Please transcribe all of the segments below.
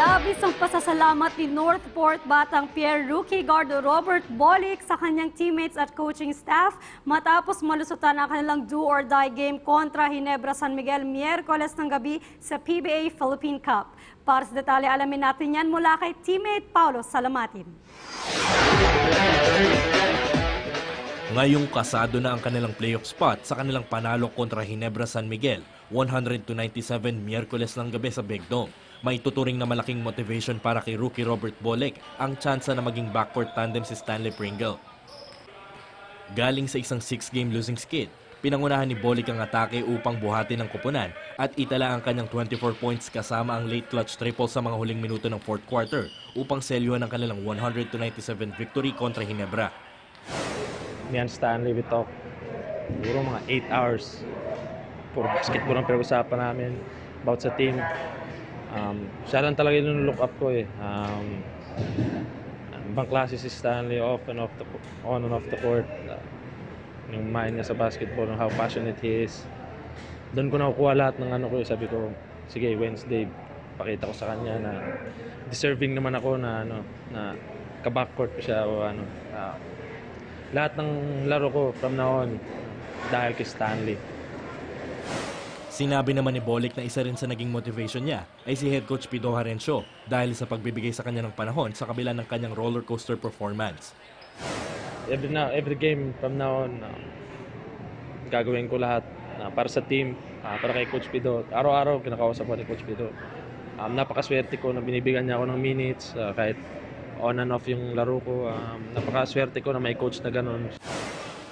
Labis ang pasasalamat ni Northport Batang Pier rookie guard Robert Bolick sa kanyang teammates at coaching staff matapos malusutan ang kanilang do-or-die game kontra Ginebra San Miguel Miyerkules ng gabi sa PBA Philippine Cup. Para sa detalye, alamin natin yan mula kay teammate Paulo Salamatin. Ngayong kasado na ang kanilang playoff spot sa kanilang panalo kontra Ginebra San Miguel, 100-97 Miyerkules ng gabi sa Big Dome. May tuturing na malaking motivation para kay rookie Robert Bolick ang tsansa na maging backcourt tandem si Stanley Pringle. Galing sa isang 6-game losing skid, pinangunahan ni Bolick ang atake upang buhatin ang kupunan at itala ang kanyang 24 points kasama ang late clutch triple sa mga huling minuto ng fourth quarter upang selyuhan ang kanilang 100-97 victory kontra Ginebra. Me and Stanley, we talk siguro mga 8 hours. Puro basketball ang pinag-usapan namin about sa team. Siya lang talaga yung look up ko eh. Ibang klase si Stanley on and off the court. Yung mind niya sa basketball, how passionate he is. Doon ko nakukuha lahat ng ano ko. Sabi ko, sige, Wednesday, pakita ko sa kanya na deserving naman ako na ka-backcourt ko siya o lahat ng laro ko from now on dahil kay Stanley. Sinabi naman ni Bolick na isa rin sa naging motivation niya ay si head coach Pido Harencio dahil sa pagbibigay sa kanya ng panahon sa kabila ng kanyang roller coaster performance. Every game from now on, gagawin ko lahat para sa team, para kay Coach Pido. Araw-araw kinakausap ko ni Coach Pido. Napakaswerte ko na binibigyan niya ako ng minutes, kahit on and off yung laro ko. Napakaswerte ko na may coach na ganun.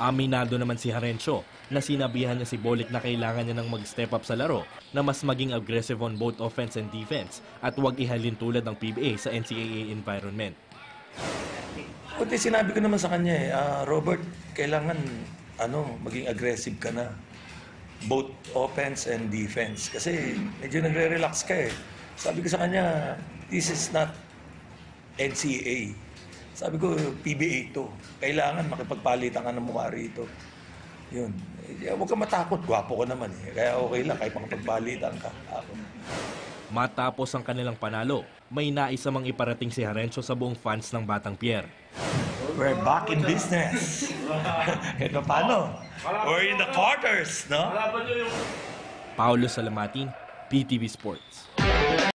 Aminado naman si Harencio na sinabihan niya si Bolick na kailangan niya ng mag-step up sa laro na mas maging aggressive on both offense and defense at huwag ihalin tulad ng PBA sa NCAA environment. Kundi sinabi ko naman sa kanya Robert, kailangan maging aggressive ka na. Both offense and defense. Kasi medyo nagre-relax ka eh. Sabi ko sa kanya, this is not NCAA. Sabi ko, PBA to. Kailangan makipagpalitan ka ng mukha rito. Yun. Huwag ka matakot. Gwapo ko naman eh. Kaya okay lang kahit makipagpalitan ka. Ako. Matapos ang kanilang panalo, may nais namang iparating si Harencio sa buong fans ng Batang Pier. We're back in business. Kahit paano? We're in the quarters, no? Paulo Salamatin, PTV Sports.